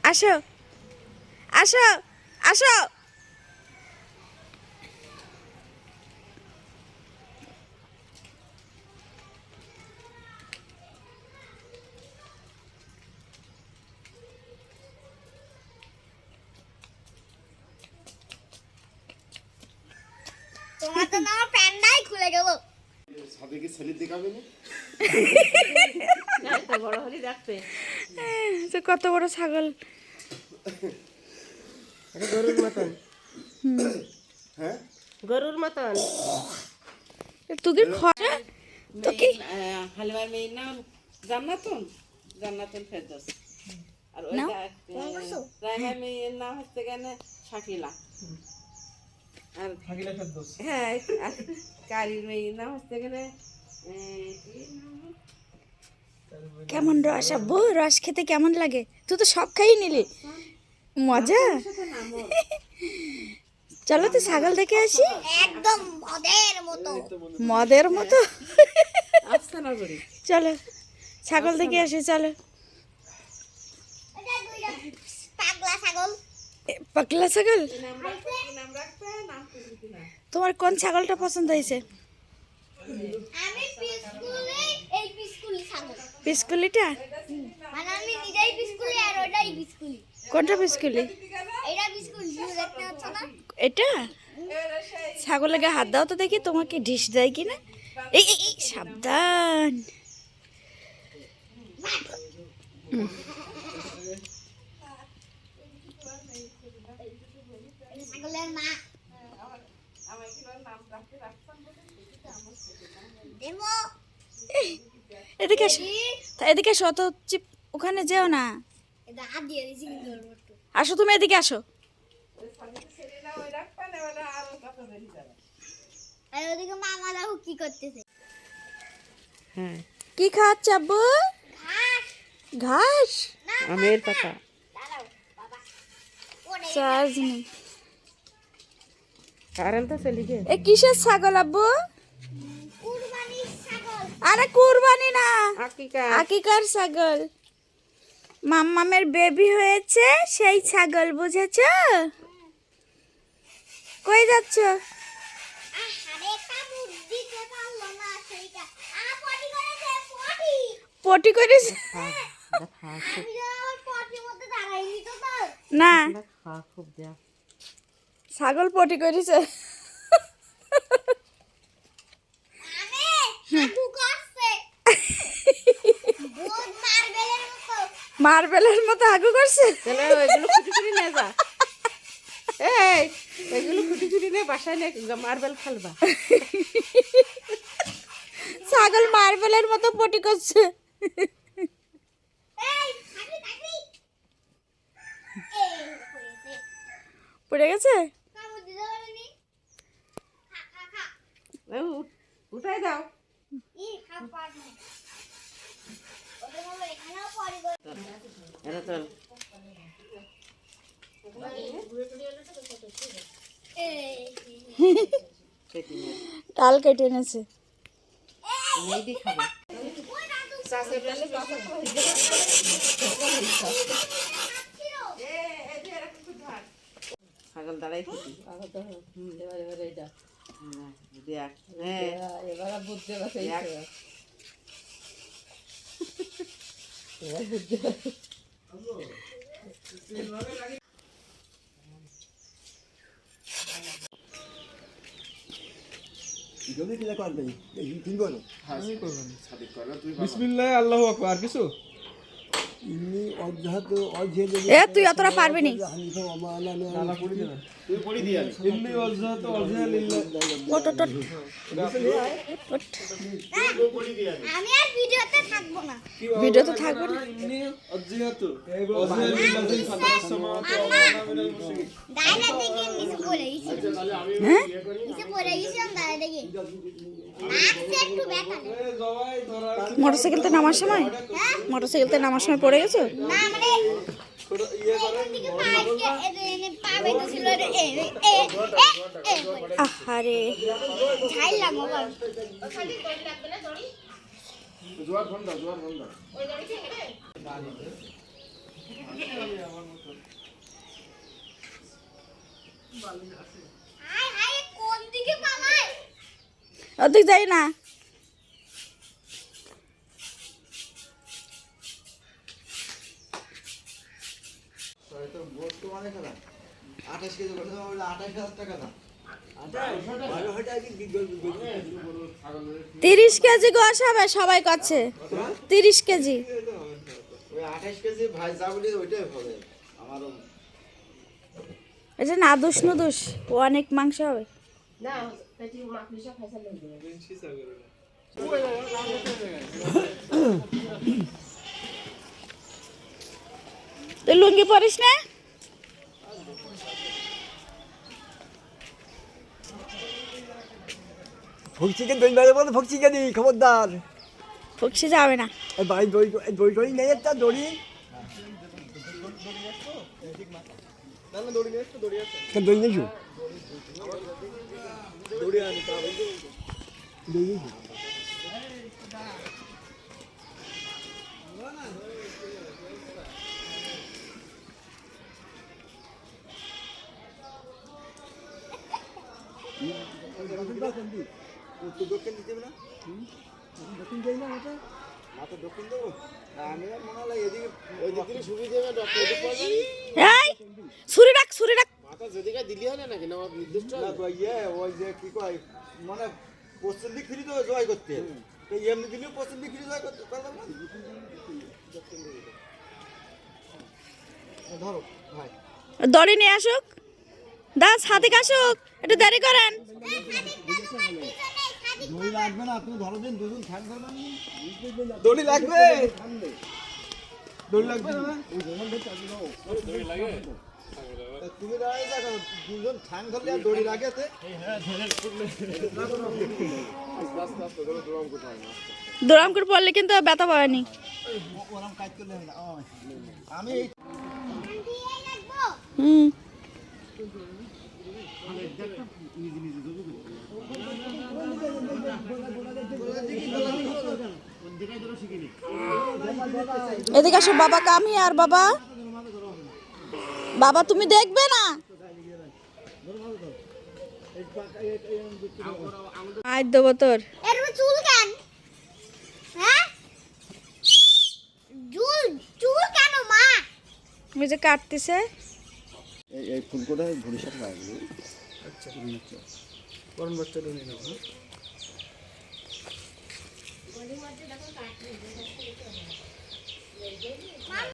আসো আসো আসো। তোমার তো না প্যান্ডাই খুলে গেল। সাথে কি ছেলে দেখাবে না? তো বড় হলি দেখবে তো কত বড় ছাগল। গরুর মতন। হ্যাঁ গরুর মতন। তোকে খরা তো কি হালিমার মেয়ের নাম জান্নাতুন, জান্নাতুন ফেরদৌস। আর নাও। ওইটা রাইমার মেয়ের নাম হচ্ছে কেন শাকিলা। আর থাকিলা ফেরদৌস। হ্যাঁ, আর কারির মেয়ের নাম হচ্ছে কেন কেমন রস আব্বু, রস খেতে কেমন লাগে? তুই তো সব খাই নিলি, মজা। চলো তো ছাগল দেখে আসি। একদম মদের মতো। মদের মতো। আফসানা করি। চলো ছাগল দেখে আসি, চলো। এটা দুইটা পাগলা ছাগল। পাগলা ছাগল। কি নাম রাখবে? নাম কিছু না। তোমার কোন ছাগলটা পছন্দ হয়েছে? আমি পিসকুলি, এই পিসকুলি ছাগল। পিসকুলিটা? মানে আমি নিজেই পিসকুলি আর ওইটাই পিসকুলি। কোনটা পিসকুলি? এটা পিসকুলি, তুমি দেখতে পাচ্ছ না? এটা ছাগলের গায়ে হাত দাও তো দেখি, তোমাকে ঢিস দেয় কিনা। এই এই এই, সাবধান। এটা ছাগলের মা। দেবো। এদিকে আসো, তা এদিকে আসো, অত চিপ ওখানে যেও না। এটা হাত দিয়ে দিয়েছি কিন্তু ওর একটু। আসো, তুমি এদিকে আসো। আর ওদিকে মামা দেখো কি করতেছে। হ্যাঁ, কি খাওয়াচ্ছে আব্বু? ঘাস। ঘাস? না আমের পাতা। দাঁড়াও বাবা। ওরে চার্জ নেই। কারেন্ট তো চলে গেছে। এ কিসের ছাগল আব্বু? কুরবানির ছাগল। আরে কুরবানি না, আকিকা। আকিকার ছাগল। মাম্মামের বেবি হয়েছে সেই ছাগল, বুঝেছো? কই যাচ্ছ? আহারে কামড় দিতে পারলো না সেইটা। পটি করেছে পটি। পটি করেছে আমি তো আমার পটির মধ্যে দাঁড়াইনি তো তার। না, খুব দেয়া। ছাগল পটি করেছে। আমি হাগু করছে। ভূত মার্বেলের মতো। মার্বেলের মতো আগু করছে। তাহলে ওইগুলো খুঁটি খুঁটি নিয়ে যা। এই, এগুলো খুঁটি খুঁটি নিয়ে বাসায় নিয়ে মার্বেল খেলবা। ছাগল মার্বেলের মতো পটি করছে। এই থাকবি থাকবি। এই হয়েছে। পড়ে গেছে। কামড় দিতে পারেনি। খা খা খা। উঠাই দাও। খা পারবে। ওদের বলো এখানেও পটি করে। এটা চল। কেটে নিয়ে। ডাল কেটে এনেছে। মেহেদি খাবে। ছাগল দাঁড়াই খুঁটি। এবার এটা দেখ। হ্যাঁ, এবার বুঝতে পারছে। বিসমিল্লাহ আল্লাহু আকবার। আর কিছু এ তুই অতটা পারবি নি। তুই পড়ি দিয়া ইন্নি ওয়াজহাতু ওয়াজহা লিল্লাহ। ওট ওট ওট। আমি আর ভিডিওতে থাকবো না। ভিডিওতে থাকবে না। ইন্নি ওয়াজহাতু ওয়াজহা লিল্লাহি ফাতারাস সামাওয়াতি ওয়াল আরদা মিনাল মুশরিকিন। ডাইরেক্ট দেখে নিচে পড়ে গেছি। হ্যাঁ, নিচে পড়ে গেছিলাম ডাইরেক্ট দেখে। নাচছে একটু ব্যথা নেই। এ জবাই ধরা মোটরসাইকেলতে নামার সময়, মোটরসাইকেলতে নামার সময় পড়ে গেছো? না মানে এখান থেকে পা বেঁধেছিল আহারে, ছাইলাম আবার। জোয়ার ফোন দাও, জোয়ার ফোন দাও। হায় হায় কোন দিকে পালায়? ওদিক যাই না। তো বস্তু মানে খেলা 28 কেজি করে 28,000 টাকা দাম 30 কেজি গোশ হবে সবাই করছে, 30 কেজি। ওই 28 কেজি ভাই যা বলি ওইটাই হবে আমারও এটা না দুষ নুদুষ, ও অনেক মাংস হবে। তুই লুঙ্গি পরিস না? ভক্সিকে দই মারে বলে ভক্সিকে দিই খবরদার ফুকসি যাবে না। এই ভাই দই দই দই নেই একটা দড়ি দই নেই উত্তর দক্ষিণ দিতে হবে না দক্ষিণ যাই না মাথা দক্ষিণ দেবো আমি আর মনে হলো এদিকে ওই দিক থেকে সুবিধা হবে ডক্টর এদিক পাওয়া যাবে এই ছুরি রাখ, ছুরি রাখ। মাথা যেদিকে দিলি হয় না নাকি না নির্দিষ্ট না তো ইয়ে ওই যে কি কয় মানে পশ্চিম দিক ফিরি তো জয় করতে তো এমনি দিলেও পশ্চিম দিক ফিরি জয় করতে পারলাম না ধরো ভাই দড়ি নিয়ে আসুক, দাস হাতে আসুক, একটু দেরি করেন। দড়ি লাগবে না আপনি ধরো দিন দুজন ফ্যান ধরবেন দড়ি লাগবে, দড়ি লাগবে না? তা তুমি দাঁড়িয়ে দেখো দুজন ঠ্যাং ধরলে আর দড়ি লাগে তে দৌড়াম করে পড়লে কিন্তু ব্যথা পাবেনি। ওরম কাজ করলে হবে না আমি দিয়ে লাগবো। হুম, এদিকে আসো বাবা, কামি আর বাবা, বাবা তুমি দেখবে না। আজ দেবো তোর। এর চুল কেন? হ্যাঁ চুল চুল কেন মা? ওই যে কাটতেছে। এই ফুলকোটা ভবিষ্যৎ লাগবে আচ্ছা বরং বাচ্চাটা নিয়ে নাও। হ্যাঁ